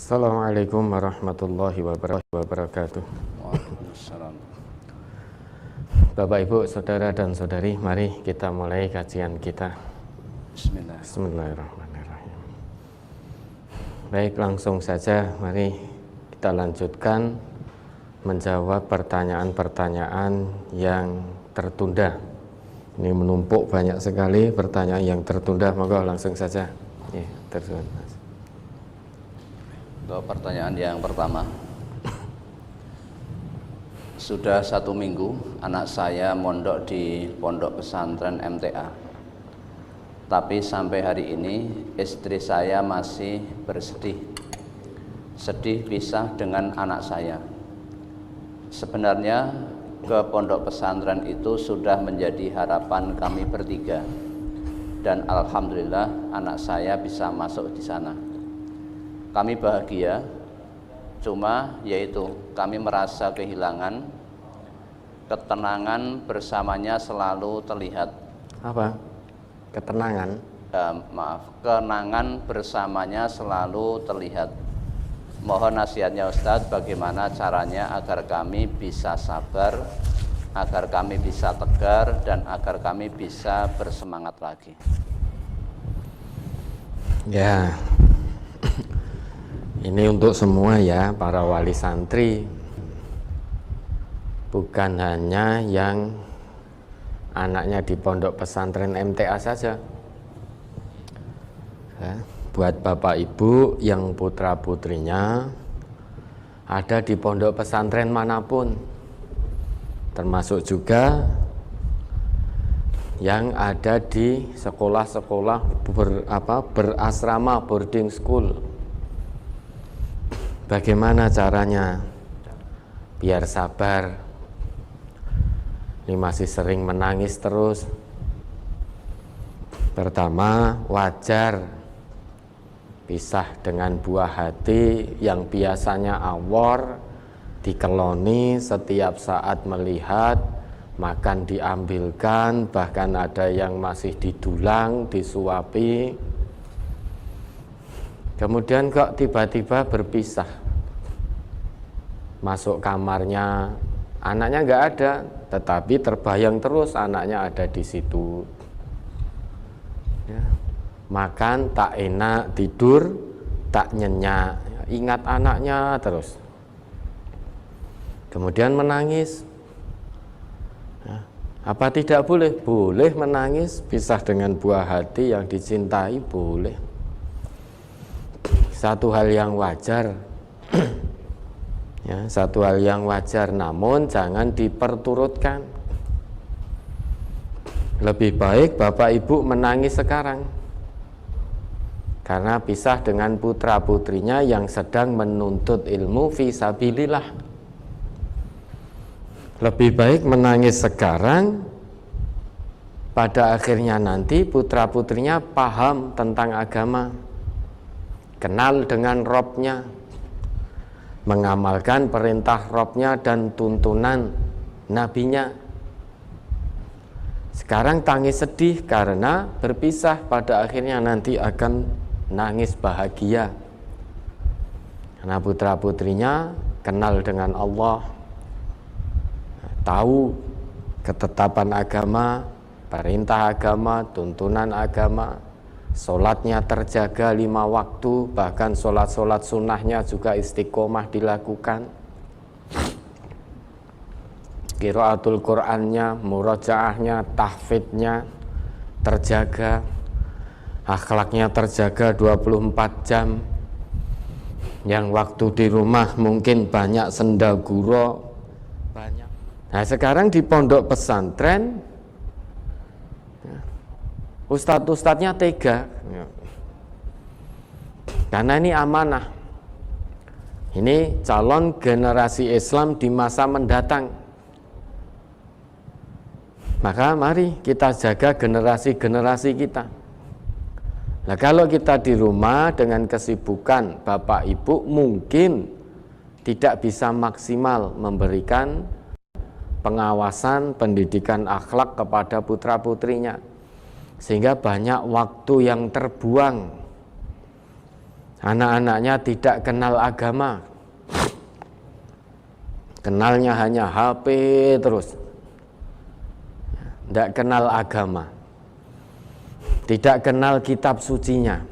Assalamualaikum warahmatullahi wabarakatuh. Waalaikumsalam. Bapak, Ibu, Saudara dan Saudari, mari kita mulai kajian kita. Bismillahirrahmanirrahim. Baik, langsung saja mari kita lanjutkan menjawab pertanyaan-pertanyaan yang tertunda. Ini menumpuk banyak sekali pertanyaan yang tertunda, maka langsung saja. Ya, tertunda. Untuk pertanyaan yang pertama, sudah 1 minggu anak saya mondok di pondok pesantren MTA, tapi sampai hari ini istri saya masih sedih pisah dengan anak saya. Sebenarnya ke pondok pesantren itu sudah menjadi harapan kami bertiga, dan alhamdulillah anak saya bisa masuk di sana. Kami bahagia, cuma yaitu kami merasa kehilangan ketenangan bersamanya selalu terlihat. Apa? Ketenangan? Kenangan bersamanya selalu terlihat. Mohon nasihatnya Ustadz, bagaimana caranya agar kami bisa sabar, agar kami bisa tegar, dan agar kami bisa bersemangat lagi. Ya, ini untuk semua ya, para wali santri, bukan hanya yang anaknya di pondok pesantren MTA saja ya, buat bapak ibu yang putra putrinya ada di pondok pesantren manapun, termasuk juga yang ada di sekolah-sekolah berasrama, boarding school. Bagaimana caranya biar sabar? Ini masih sering menangis terus. Pertama, wajar pisah dengan buah hati yang biasanya awor, dikeloni setiap saat melihat, makan diambilkan, bahkan ada yang masih didulang, disuapi. Kemudian kok tiba-tiba berpisah, masuk kamarnya, anaknya nggak ada, tetapi terbayang terus anaknya ada di situ. Ya. Makan tak enak, tidur tak nyenyak, ingat anaknya terus. Kemudian menangis. Ya. Apa tidak boleh? Boleh menangis, pisah dengan buah hati yang dicintai, boleh. Satu hal yang wajar. Ya, satu hal yang wajar, namun jangan diperturutkan. Lebih baik bapak ibu menangis sekarang karena pisah dengan putra putrinya yang sedang menuntut ilmu fi sabilillah. Lebih baik menangis sekarang, pada akhirnya nanti putra putrinya paham tentang agama, kenal dengan Robnya, mengamalkan perintah Robnya dan tuntunan nabinya. Sekarang tangis sedih karena berpisah, pada akhirnya nanti akan nangis bahagia karena putra putrinya kenal dengan Allah, tahu ketetapan agama, perintah agama, tuntunan agama, sholatnya terjaga 5 waktu, bahkan sholat-sholat sunnahnya juga istiqomah dilakukan, qiraatul Qur'annya, murojaahnya, tahfidnya terjaga, akhlaknya terjaga 24 jam, yang waktu di rumah mungkin banyak sendaguro, banyak. Nah sekarang di pondok pesantren, ustadz-ustadznya tega, karena ini amanah, ini calon generasi Islam di masa mendatang. Maka mari kita jaga generasi-generasi kita. Nah kalau kita di rumah dengan kesibukan bapak ibu mungkin tidak bisa maksimal memberikan pengawasan pendidikan akhlak kepada putra putrinya, sehingga banyak waktu yang terbuang Anak-anaknya tidak kenal agama, kenalnya hanya HP terus, tidak kenal agama, tidak kenal kitab sucinya,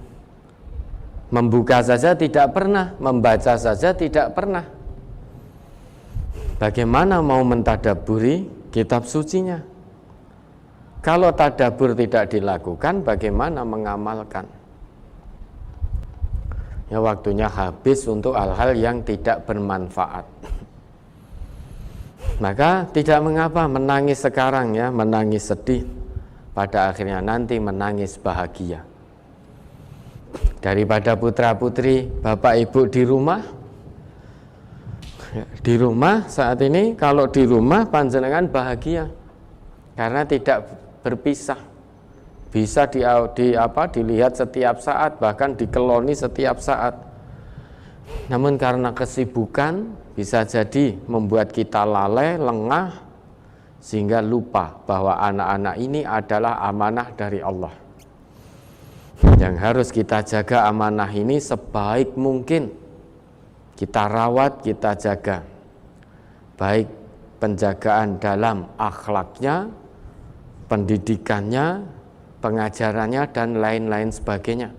membuka saja tidak pernah, membaca saja tidak pernah. Bagaimana mau mentadaburi kitab sucinya? Kalau tadabur tidak dilakukan, bagaimana mengamalkan? Ya, waktunya habis untuk hal-hal yang tidak bermanfaat. Maka tidak mengapa menangis sekarang ya, menangis sedih, pada akhirnya nanti menangis bahagia. Daripada putra-putri, bapak ibu di rumah saat ini, kalau di rumah panjenengan bahagia karena tidak berpisah. Bisa dilihat setiap saat, bahkan dikeloni setiap saat. Namun karena kesibukan bisa jadi membuat kita lalai, lengah, sehingga lupa bahwa anak-anak ini adalah amanah dari Allah. Yang harus kita jaga amanah ini sebaik mungkin. Kita rawat, kita jaga. Baik penjagaan dalam akhlaknya, pendidikannya, pengajarannya, dan lain-lain sebagainya.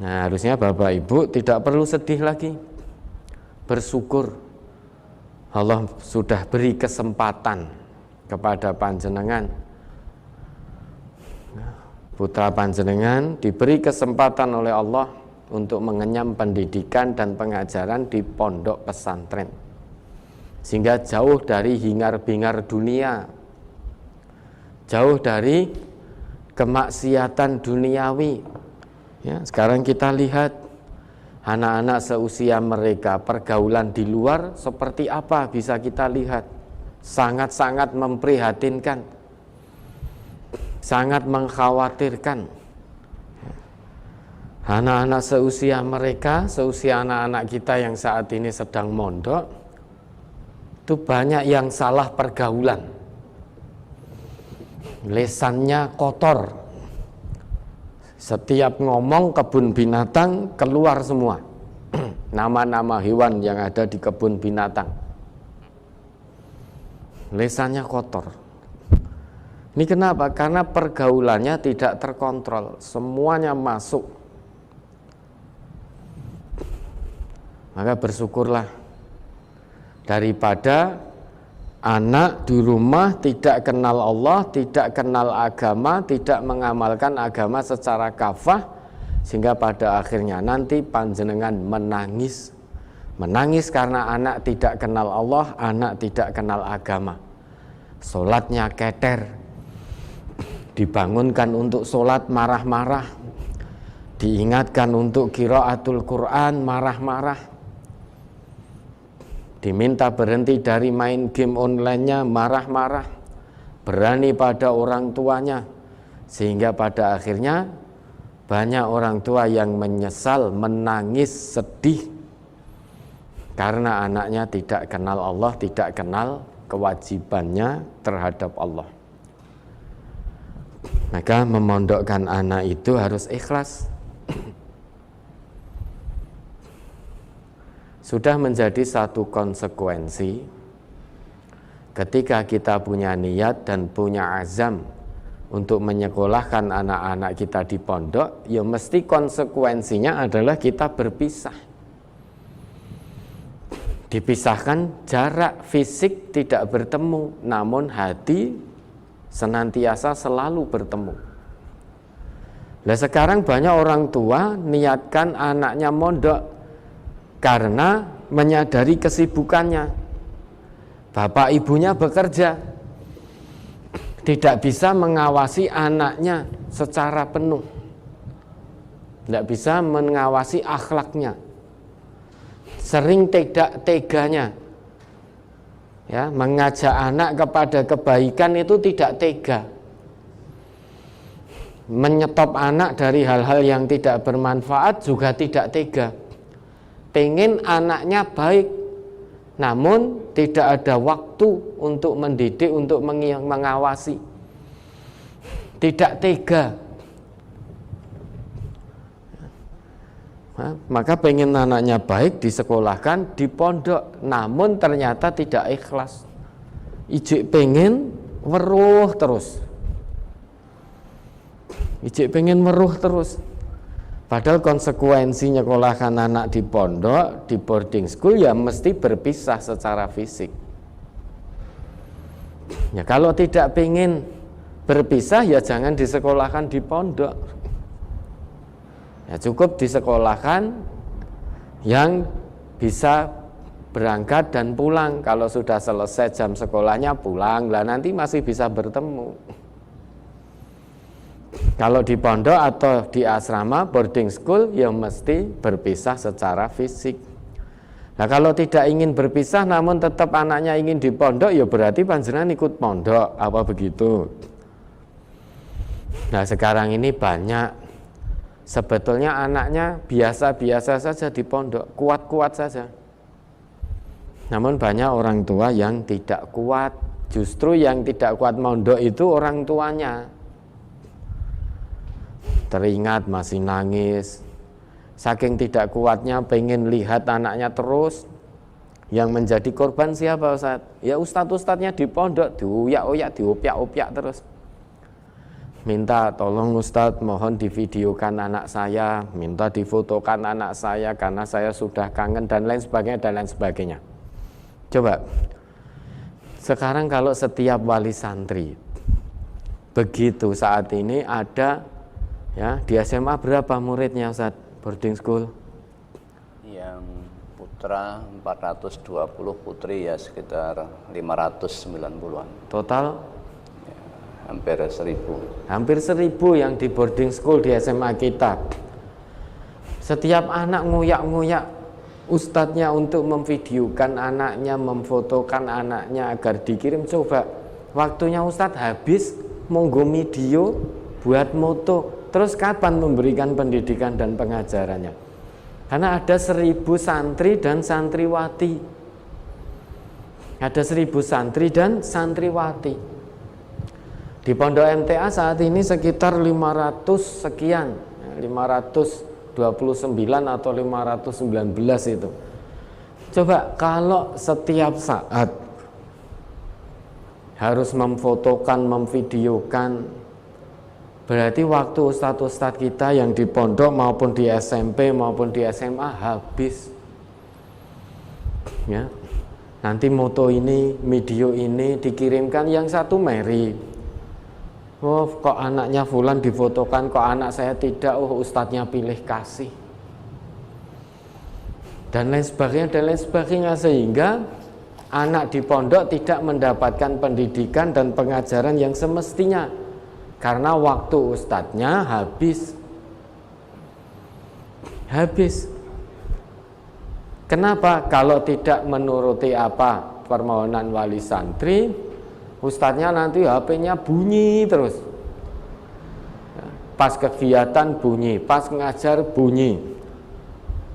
Nah, harusnya Bapak Ibu tidak perlu sedih lagi. Bersyukur Allah sudah beri kesempatan kepada panjenengan. Putra panjenengan diberi kesempatan oleh Allah untuk mengenyam pendidikan dan pengajaran di pondok pesantren, sehingga jauh dari hingar-bingar dunia, jauh dari kemaksiatan duniawi. Ya, sekarang kita lihat anak-anak seusia mereka, pergaulan di luar seperti apa bisa kita lihat. Sangat-sangat memprihatinkan, sangat mengkhawatirkan. Anak-anak seusia mereka, seusia anak-anak kita yang saat ini sedang mondok, itu banyak yang salah pergaulan. Lesannya kotor, setiap ngomong kebun binatang keluar semua nama-nama hewan yang ada di kebun binatang. Lesannya kotor. Ini kenapa? Karena pergaulannya tidak terkontrol, semuanya masuk. Maka bersyukurlah, daripada anak di rumah tidak kenal Allah, tidak kenal agama, tidak mengamalkan agama secara kafah, sehingga pada akhirnya nanti panjenengan menangis. Menangis karena anak tidak kenal Allah, anak tidak kenal agama. Sholatnya keter, dibangunkan untuk sholat marah-marah, diingatkan untuk qiraatul Quran marah-marah, diminta berhenti dari main game online-nya marah-marah, berani pada orang tuanya, sehingga pada akhirnya banyak orang tua yang menyesal, menangis, sedih karena anaknya tidak kenal Allah, tidak kenal kewajibannya terhadap Allah. Maka memondokkan anak itu harus ikhlas. Sudah menjadi satu konsekuensi ketika kita punya niat dan punya azam untuk menyekolahkan anak-anak kita di pondok, ya mesti konsekuensinya adalah kita berpisah. Dipisahkan, jarak fisik tidak bertemu, namun hati senantiasa selalu bertemu. Nah, sekarang banyak orang tua niatkan anaknya mondok karena menyadari kesibukannya. Bapak ibunya bekerja, tidak bisa mengawasi anaknya secara penuh, tidak bisa mengawasi akhlaknya, sering tidak teganya. Ya, mengajak anak kepada kebaikan itu tidak tega. Menyetop anak dari hal-hal yang tidak bermanfaat juga tidak tega. Pengen anaknya baik, namun tidak ada waktu untuk mendidik, untuk mengawasi. Tidak tega. Maka pengen anaknya baik, disekolahkan di pondok, namun ternyata tidak ikhlas. Ijik pengen weruh terus, ijik pengen weruh terus. Padahal konsekuensi nyekolahkan anak di pondok, di boarding school ya mesti berpisah secara fisik. Ya kalau tidak pengen berpisah ya jangan disekolahkan di pondok. Ya cukup disekolahkan yang bisa berangkat dan pulang. Kalau sudah selesai jam sekolahnya pulang, lah nanti masih bisa bertemu. Kalau di pondok atau di asrama boarding school ya mesti berpisah secara fisik. Nah kalau tidak ingin berpisah namun tetap anaknya ingin di pondok ya berarti panjenengan ikut pondok, apa begitu? Nah sekarang ini banyak sebetulnya anaknya biasa-biasa saja di pondok, kuat-kuat saja. Namun banyak orang tua yang tidak kuat. Justru yang tidak kuat mondok itu orang tuanya. Teringat masih nangis. Saking tidak kuatnya pengen lihat anaknya terus. Yang menjadi korban siapa Ustaz? Ya ustadz-ustadznya di pondok, diuyak-uyak, diopyak-opyak terus. Minta tolong Ustadz, mohon divideokan anak saya, minta difotokan anak saya karena saya sudah kangen dan lain sebagainya dan lain sebagainya. Coba sekarang kalau setiap wali santri begitu saat ini ada ya di SMA berapa muridnya Ustadz boarding school? Yang putra 420, putri ya sekitar 590-an. Total Hampir 1000. Hampir 1000 yang di boarding school di SMA kita. Setiap anak ngoyak-ngoyak ustadznya untuk memvideokan anaknya, memfotokan anaknya agar dikirim. Coba waktunya ustadz habis monggo video buat moto. Terus kapan memberikan pendidikan dan pengajarannya? Karena ada 1000 santri dan santriwati. Ada 1000 santri dan santriwati. Di pondok MTA saat ini sekitar 500 sekian, 529 atau 519 itu. Coba kalau setiap saat harus memfotokan, memvideokan, berarti waktu ustadz-ustadz kita yang di pondok maupun di SMP maupun di SMA habis. Ya. Nanti moto ini, video ini dikirimkan yang satu Mary. Oh kok anaknya fulan difotokan, kok anak saya tidak, oh ustadznya pilih kasih. Dan lain sebagainya, sehingga anak di pondok tidak mendapatkan pendidikan dan pengajaran yang semestinya. Karena waktu ustadznya habis. Kenapa? Kalau tidak menuruti apa permohonan wali santri, ustadznya nanti HP-nya bunyi terus. Pas kegiatan bunyi, pas ngajar bunyi.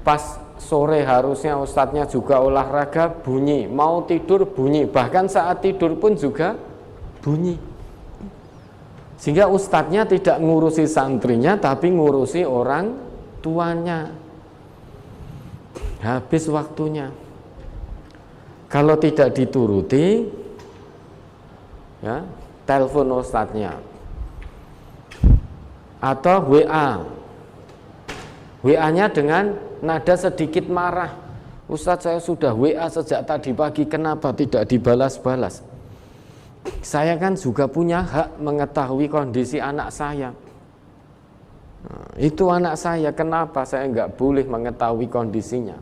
Pas sore harusnya ustadznya juga olahraga bunyi, mau tidur bunyi, bahkan saat tidur pun juga bunyi. Sehingga ustadznya tidak ngurusi santrinya tapi ngurusi orang tuanya. Habis waktunya. Kalau tidak dituruti, ya, telepon ustadznya atau WA-nya dengan nada sedikit marah. Ustadz, saya sudah WA sejak tadi pagi, kenapa tidak dibalas-balas? Saya kan juga punya hak mengetahui kondisi anak saya. Nah, itu anak saya, kenapa saya nggak boleh mengetahui kondisinya?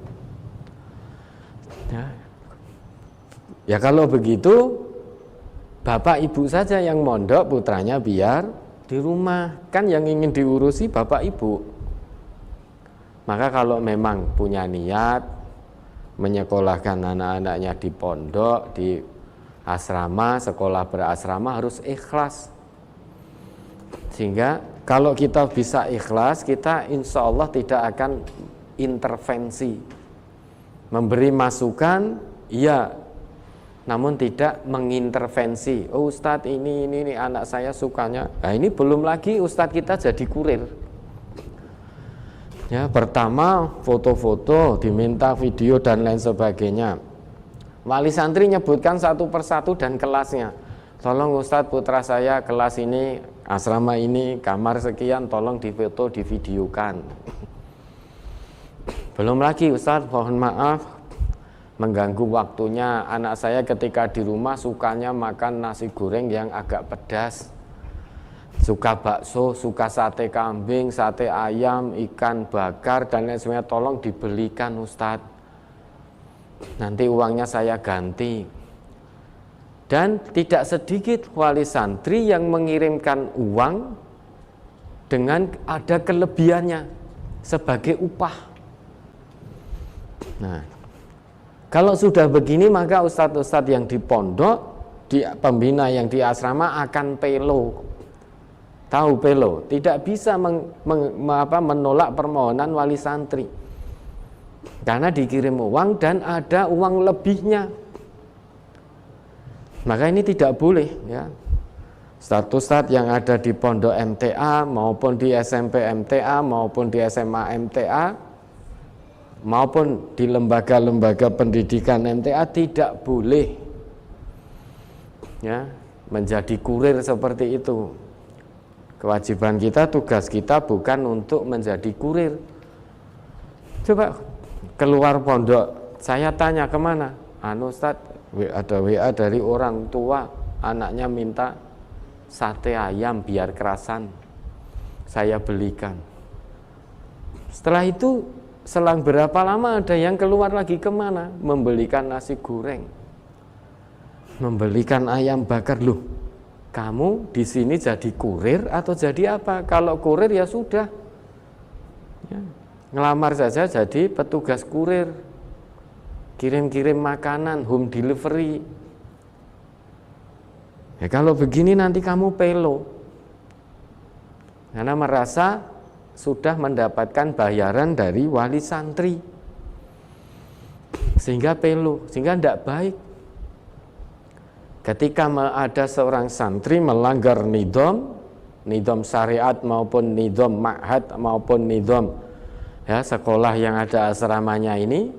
Ya kalau begitu bapak ibu saja yang mondok, putranya biar di rumah. Kan yang ingin diurusi bapak ibu. Maka kalau memang punya niat menyekolahkan anak-anaknya di pondok, di asrama, sekolah berasrama harus ikhlas. Sehingga kalau kita bisa ikhlas, kita insya Allah tidak akan intervensi. Memberi masukan, iya, namun tidak mengintervensi. Oh Ustadz ini anak saya sukanya. Nah ini belum lagi Ustadz kita jadi kurir. Ya, pertama foto-foto, diminta video dan lain sebagainya. Wali santri nyebutkan satu persatu dan kelasnya. Tolong Ustadz, putra saya kelas ini, asrama ini, kamar sekian, tolong difoto, divideokan. Belum lagi Ustadz, mohon maaf mengganggu waktunya. Anak saya ketika di rumah sukanya makan nasi goreng yang agak pedas, suka bakso, suka sate kambing, sate ayam, ikan bakar dan lain sebagainya. Tolong dibelikan Ustadz, nanti uangnya saya ganti. Dan tidak sedikit wali santri yang mengirimkan uang dengan ada kelebihannya sebagai upah. Nah, kalau sudah begini maka ustadz-ustadz yang di pondok, di pembina yang di asrama akan pelo. Tahu pelo? Tidak bisa menolak permohonan wali santri. Karena dikirim uang dan ada uang lebihnya. Maka ini tidak boleh ya. Ustadz-ustadz yang ada di pondok MTA maupun di SMP MTA maupun di SMA MTA maupun di lembaga-lembaga pendidikan MTA tidak boleh ya menjadi kurir seperti itu. Kewajiban kita, tugas kita bukan untuk menjadi kurir. Coba keluar pondok, saya tanya kemana? Ustadz, ada WA dari orang tua, anaknya minta sate ayam biar kerasan, saya belikan. Setelah itu selang berapa lama ada yang keluar lagi kemana? Membelikan nasi goreng, membelikan ayam bakar. Loh, kamu di sini jadi kurir atau jadi apa? Kalau kurir ya sudah, ya, ngelamar saja jadi petugas kurir, kirim-kirim makanan, home delivery. Ya, kalau begini nanti kamu pelo, karena merasa sudah mendapatkan bayaran dari wali santri, sehingga pelo, sehingga tidak baik. Ketika ada seorang santri melanggar nidom syariat maupun nidom ma'had maupun nidom ya sekolah yang ada asramanya ini,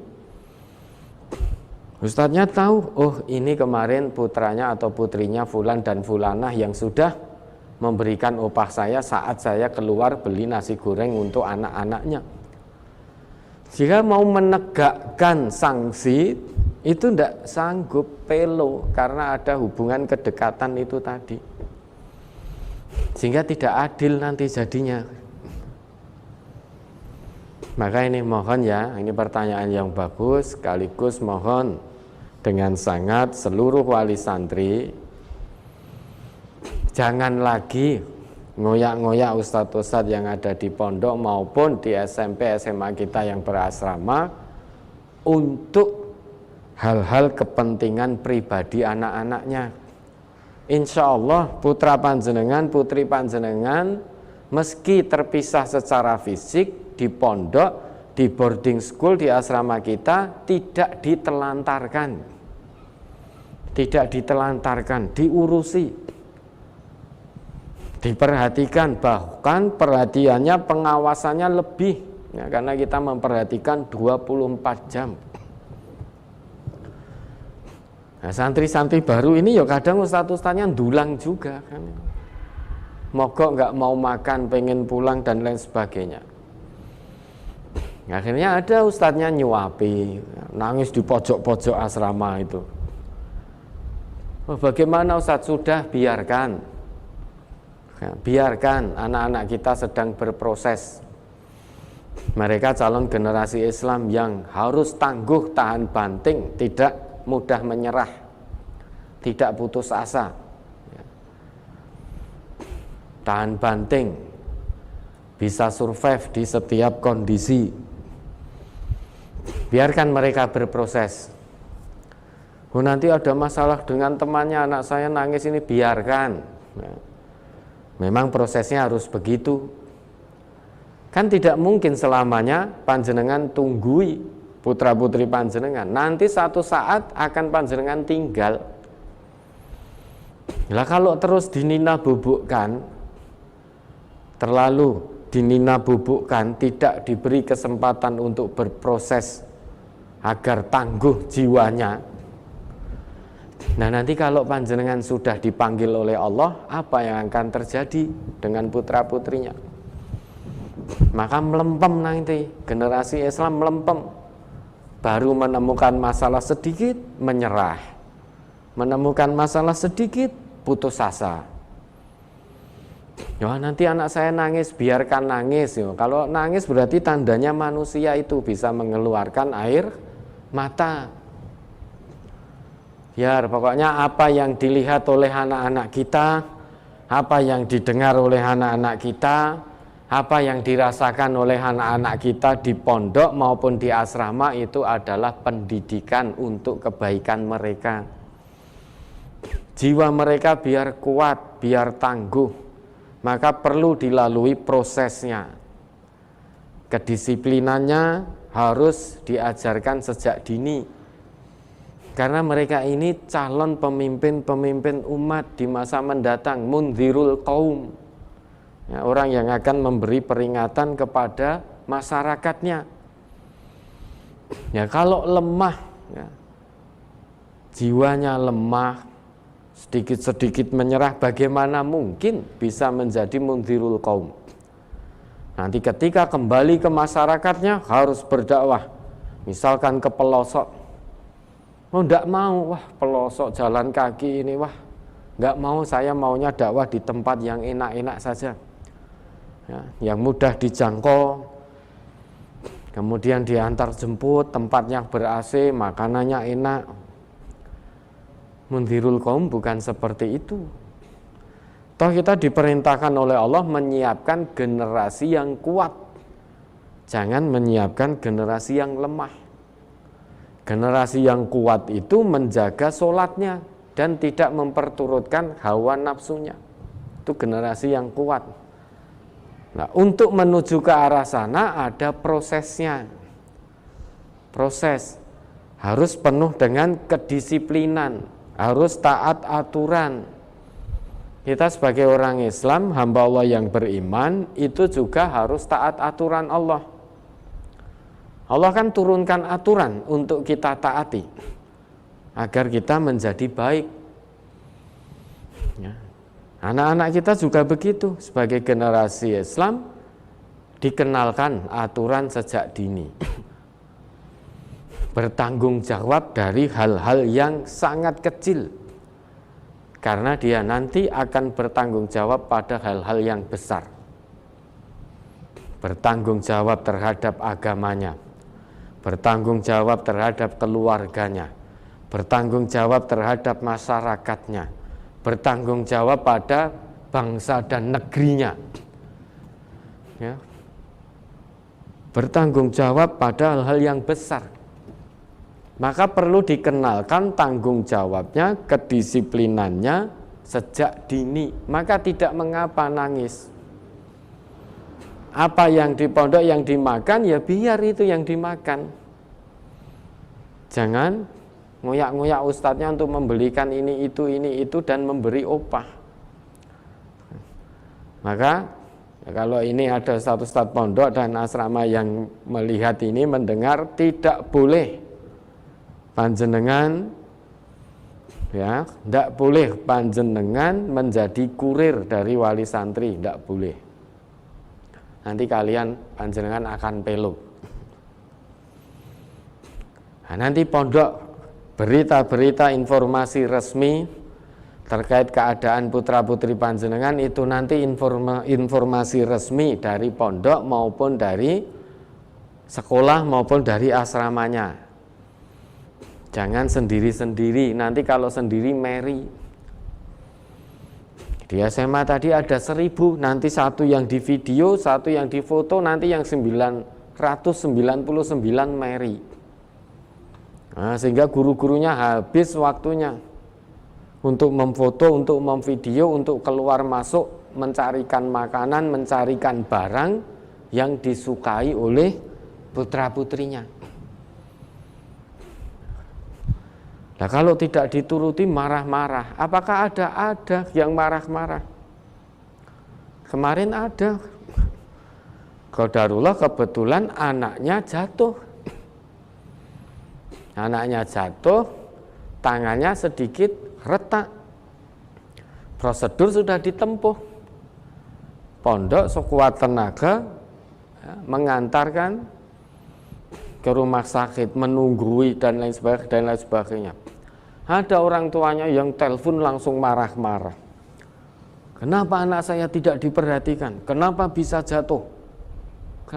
ustadznya tahu, oh ini kemarin putranya atau putrinya fulan dan fulanah yang sudah memberikan upah saya saat saya keluar beli nasi goreng untuk anak-anaknya. Jika mau menegakkan sanksi itu tidak sanggup pelo karena ada hubungan kedekatan itu tadi, sehingga tidak adil nanti jadinya. Maka ini mohon ya, ini pertanyaan yang bagus, sekaligus mohon dengan sangat seluruh wali santri jangan lagi ngoyak-ngoyak ustadz-ustadz yang ada di pondok maupun di SMP SMA kita yang berasrama untuk hal-hal kepentingan pribadi anak-anaknya. Insya Allah putra panjenengan, putri panjenengan meski terpisah secara fisik di pondok, di boarding school, di asrama kita tidak ditelantarkan, diurusi, diperhatikan, bahkan perhatiannya, pengawasannya lebih ya, karena kita memperhatikan 24 jam. Nah, santri-santri baru ini ya kadang ustadz-ustadznya dulang juga kan. Mogok nggak mau makan, pengen pulang dan lain sebagainya. Akhirnya ada ustadznya nyuapi, nangis di pojok-pojok asrama itu. Oh, bagaimana ustadz? Sudah biarkan. Biarkan anak-anak kita sedang berproses. Mereka calon generasi Islam yang harus tangguh, tahan banting, tidak mudah menyerah, tidak putus asa, tahan banting, bisa survive di setiap kondisi. Biarkan mereka berproses. Oh, nanti ada masalah dengan temannya, anak saya nangis, ini biarkan. Memang prosesnya harus begitu. Kan tidak mungkin selamanya panjenengan tunggui putra-putri panjenengan, nanti satu saat akan panjenengan tinggal. Lah kalau terus dinina bubukkan, terlalu dinina bubukkan, tidak diberi kesempatan untuk berproses agar tangguh jiwanya. Nah, nanti kalau panjenengan sudah dipanggil oleh Allah, apa yang akan terjadi dengan putra-putrinya? Maka melempem nanti, generasi Islam melempem. Baru menemukan masalah sedikit, menyerah. Menemukan masalah sedikit, putus asa. Ya, nanti anak saya nangis, biarkan nangis. Ya. Kalau nangis berarti tandanya manusia itu bisa mengeluarkan air mata. Ya, pokoknya apa yang dilihat oleh anak-anak kita, apa yang didengar oleh anak-anak kita, apa yang dirasakan oleh anak-anak kita di pondok maupun di asrama itu adalah pendidikan untuk kebaikan mereka. Jiwa mereka biar kuat, biar tangguh, maka perlu dilalui prosesnya. Kedisiplinannya harus diajarkan sejak dini. Karena mereka ini calon pemimpin-pemimpin umat di masa mendatang, mundzirul qaum. Ya, orang yang akan memberi peringatan kepada masyarakatnya. Ya, kalau lemah, ya, jiwanya lemah, sedikit-sedikit menyerah, bagaimana mungkin bisa menjadi mundzirul qaum? Nanti ketika kembali ke masyarakatnya harus berdakwah, misalkan ke pelosok. Oh, enggak mau, wah pelosok jalan kaki ini, wah enggak mau, saya maunya dakwah di tempat yang enak-enak saja, ya, yang mudah dijangkau, kemudian diantar jemput, tempatnya ber-AC, makanannya enak. Mundzirul qaum bukan seperti itu. Toh kita diperintahkan oleh Allah menyiapkan generasi yang kuat, jangan menyiapkan generasi yang lemah. Generasi yang kuat itu menjaga sholatnya dan tidak memperturutkan hawa nafsunya. Itu generasi yang kuat. Nah, untuk menuju ke arah sana ada prosesnya. Proses harus penuh dengan kedisiplinan, harus taat aturan. Kita sebagai orang Islam, hamba Allah yang beriman, itu juga harus taat aturan Allah. Allah kan turunkan aturan untuk kita taati agar kita menjadi baik. Ya. Anak-anak kita juga begitu, sebagai generasi Islam dikenalkan aturan sejak dini. Bertanggung jawab dari hal-hal yang sangat kecil, karena dia nanti akan bertanggung jawab pada hal-hal yang besar. Bertanggung jawab terhadap agamanya, bertanggung jawab terhadap keluarganya, bertanggung jawab terhadap masyarakatnya, bertanggung jawab pada bangsa dan negerinya, ya. Bertanggung jawab pada hal-hal yang besar. Maka perlu dikenalkan tanggung jawabnya, kedisiplinannya sejak dini. Maka tidak mengapa nangis. Apa yang di pondok yang dimakan, ya biar itu yang dimakan. Jangan ngoyak-ngoyak ustadznya untuk membelikan ini itu dan memberi upah. Maka ya, kalau ini ada satu ustadz pondok dan asrama yang melihat ini, mendengar, tidak boleh panjenengan, ya, tidak boleh panjenengan menjadi kurir dari wali santri, tidak boleh. Nanti kalian panjenengan akan pelo. Nah, nanti pondok berita-berita informasi resmi terkait keadaan putra-putri panjenengan itu nanti informasi resmi dari pondok maupun dari sekolah maupun dari asramanya. Jangan sendiri-sendiri, nanti kalau sendiri meri. Di SMA tadi ada 1000, nanti satu yang di video, satu yang di foto, nanti yang 999 meri. Nah, sehingga guru-gurunya habis waktunya untuk memfoto, untuk memvideo, untuk keluar masuk, mencarikan makanan, mencarikan barang yang disukai oleh putra-putrinya. Nah, kalau tidak dituruti marah-marah. Apakah ada yang marah-marah? Kemarin ada qadarullah kebetulan anaknya jatuh. Anaknya jatuh, tangannya sedikit retak. Prosedur sudah ditempuh. Pondok sekuat tenaga ya, mengantarkan ke rumah sakit, menunggui dan lain sebagainya. Ada orang tuanya yang telepon langsung marah-marah. Kenapa anak saya tidak diperhatikan? Kenapa bisa jatuh?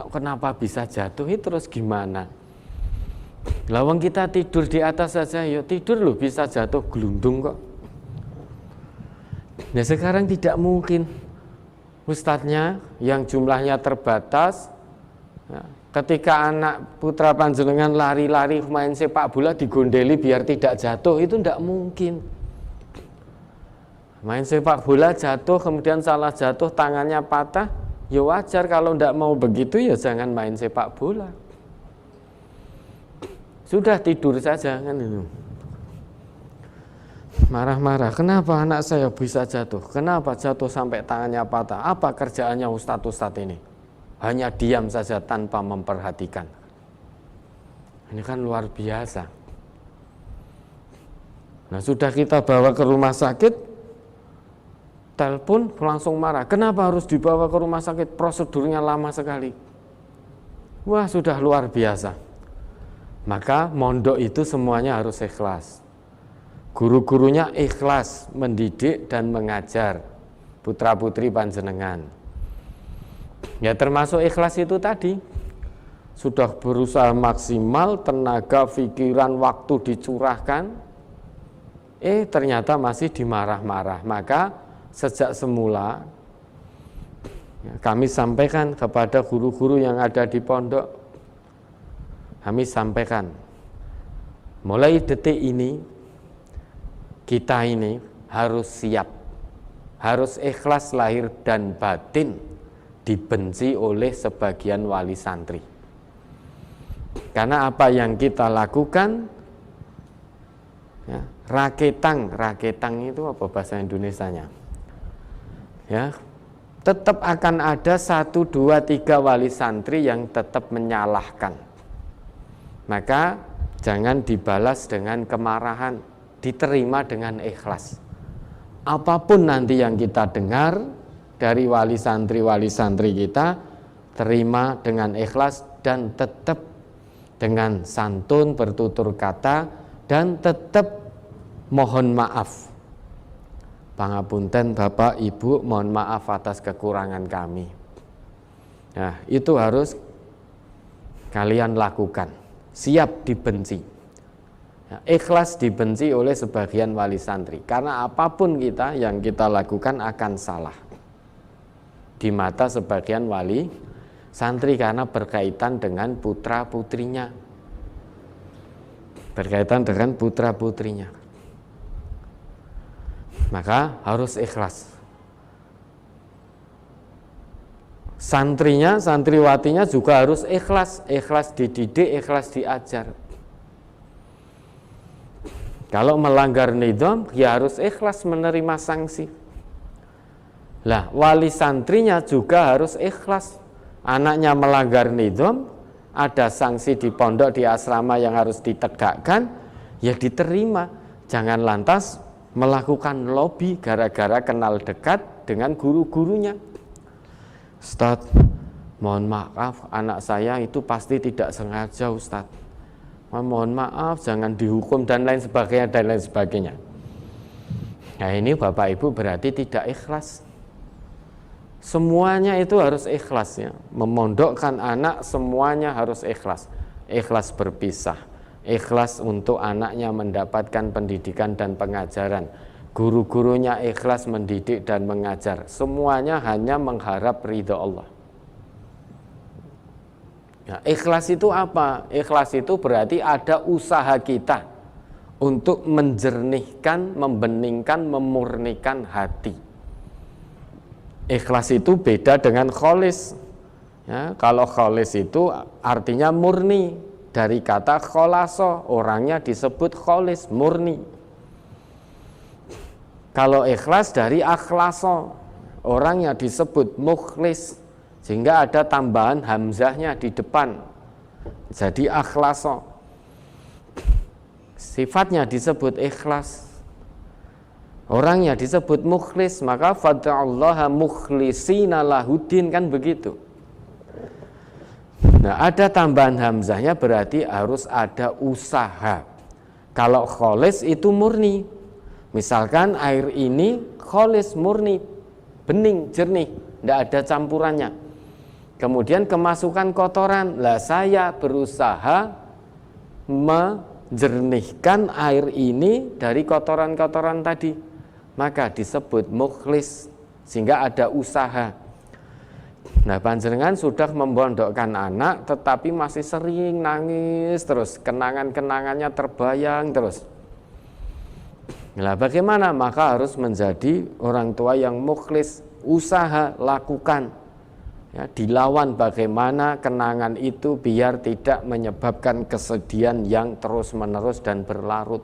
Kenapa bisa jatuh? Terus gimana? Lawang kita tidur di atas saja, ya tidur loh bisa jatuh gelundung kok. Nah sekarang tidak mungkin. Ustadznya yang jumlahnya terbatas, ya, ketika anak putra panjenengan lari-lari main sepak bola digondeli biar tidak jatuh, itu tidak mungkin. Main sepak bola jatuh, kemudian salah jatuh, tangannya patah, ya wajar. Kalau tidak mau begitu ya jangan main sepak bola. Sudah tidur saja kan itu. Marah-marah, kenapa anak saya bisa jatuh? Kenapa jatuh sampai tangannya patah? Apa kerjaannya ustadz ini? Hanya diam saja tanpa memperhatikan. Ini kan luar biasa. Nah sudah kita bawa ke rumah sakit, telepon langsung marah. Kenapa harus dibawa ke rumah sakit? Prosedurnya lama sekali. Wah sudah luar biasa. Maka mondok itu semuanya harus ikhlas. Guru-gurunya ikhlas mendidik dan mengajar putra-putri panjenengan. Ya termasuk ikhlas itu tadi. Sudah berusaha maksimal, tenaga, pikiran, waktu dicurahkan. Ternyata masih dimarah-marah. Maka sejak semula kami sampaikan kepada guru-guru yang ada di pondok, kami sampaikan mulai detik ini kita ini harus siap, harus ikhlas lahir dan batin dibenci oleh sebagian wali santri. Karena apa yang kita lakukan ya, raketang itu apa bahasa Indonesianya? Ya, tetap akan ada 1, 2, 3 wali santri yang tetap menyalahkan. Maka jangan dibalas dengan kemarahan, diterima dengan ikhlas. Apapun nanti yang kita dengar dari wali santri kita, terima dengan ikhlas dan tetap dengan santun bertutur kata dan tetap mohon maaf. Pangapunten Bapak Ibu, mohon maaf atas kekurangan kami. Nah, itu harus kalian lakukan. Siap dibenci. Nah, ikhlas dibenci oleh sebagian wali santri. Karena apapun kita yang kita lakukan akan salah di mata sebagian wali santri karena berkaitan dengan putra-putrinya. Berkaitan dengan putra-putrinya. Maka harus ikhlas. Santrinya, santriwatinya juga harus ikhlas. Ikhlas dididik, ikhlas diajar. Kalau melanggar nidham, ya harus ikhlas menerima sanksi. Lah, wali santrinya juga harus ikhlas. Anaknya melanggar nidham, ada sanksi di pondok, di asrama yang harus ditegakkan, ya diterima. Jangan lantas melakukan lobby gara-gara kenal dekat dengan guru-gurunya. Ustadz, mohon maaf anak saya itu pasti tidak sengaja Ustadz. Mohon maaf, jangan dihukum dan lain sebagainya. Nah ini Bapak Ibu berarti tidak ikhlas. Semuanya itu harus ikhlas ya. Memondokkan anak semuanya harus ikhlas. Ikhlas berpisah. Ikhlas untuk anaknya mendapatkan pendidikan dan pengajaran. Guru-gurunya ikhlas mendidik dan mengajar. Semuanya hanya mengharap ridha Allah. Nah, ikhlas itu apa? Ikhlas itu berarti ada usaha kita untuk menjernihkan, membeningkan, memurnikan hati. Ikhlas itu beda dengan kholis. Ya, kalau kholis itu artinya murni. Dari kata kholaso, orangnya disebut kholis, murni. Kalau ikhlas dari akhlaso, orangnya disebut mukhlis, sehingga ada tambahan hamzahnya di depan, jadi akhlaso. Sifatnya disebut ikhlas, orangnya disebut mukhlis, maka fad'allaha mukhlisina lahuddin, kan begitu. Nah, ada tambahan hamzahnya berarti harus ada usaha. Kalau kholis itu murni, misalkan air ini kholis, murni, bening, jernih, tidak ada campurannya. Kemudian kemasukan kotoran, lah saya berusaha menjernihkan air ini dari kotoran-kotoran tadi, maka disebut mukhlis, sehingga ada usaha. Nah, panjenengan sudah membondokkan anak tetapi masih sering nangis terus, kenangan-kenangannya terbayang terus. Nah, bagaimana? Maka harus menjadi orang tua yang mukhlis, usaha, lakukan. Ya, dilawan bagaimana kenangan itu biar tidak menyebabkan kesedihan yang terus-menerus dan berlarut.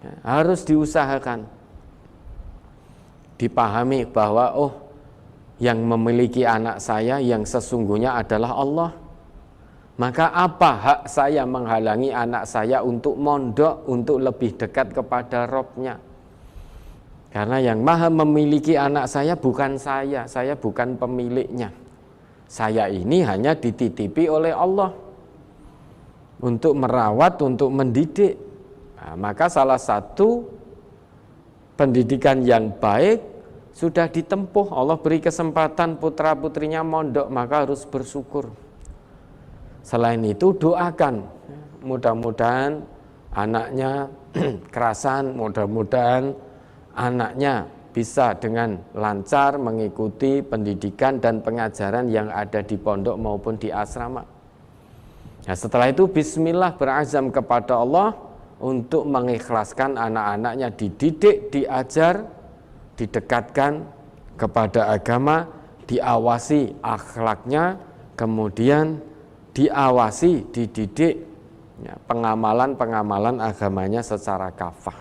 Ya, harus diusahakan. Dipahami bahwa yang memiliki anak saya yang sesungguhnya adalah Allah. Maka apa hak saya menghalangi anak saya untuk mondok, untuk lebih dekat kepada Rabb-Nya? Karena yang maha memiliki anak saya bukan saya bukan pemiliknya. Saya ini hanya dititipi oleh Allah untuk merawat, untuk mendidik. Nah, maka salah satu pendidikan yang baik sudah ditempuh, Allah beri kesempatan putra-putrinya mondok, maka harus bersyukur. Selain itu doakan, mudah-mudahan anaknya kerasan, mudah-mudahan anaknya bisa dengan lancar mengikuti pendidikan dan pengajaran yang ada di pondok maupun di asrama. Nah, setelah itu bismillah, berazam kepada Allah untuk mengikhlaskan anak-anaknya dididik, diajar, didekatkan kepada agama, diawasi akhlaknya, kemudian diawasi, dididik ya, pengamalan-pengamalan agamanya secara kafah.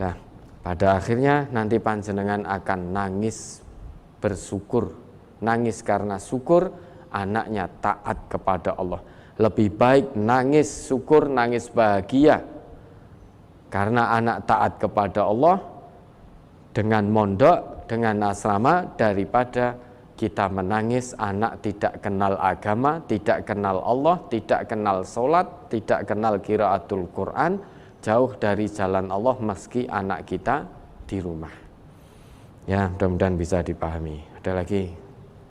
Nah, pada akhirnya nanti panjenengan akan nangis bersyukur, nangis karena syukur anaknya taat kepada Allah. Lebih baik nangis syukur, nangis bahagia karena anak taat kepada Allah dengan mondok, dengan asrama, daripada kita menangis anak tidak kenal agama, tidak kenal Allah, tidak kenal sholat, tidak kenal qiraatul Quran, jauh dari jalan Allah meski anak kita di rumah. Ya, mudah-mudahan bisa dipahami. Ada lagi?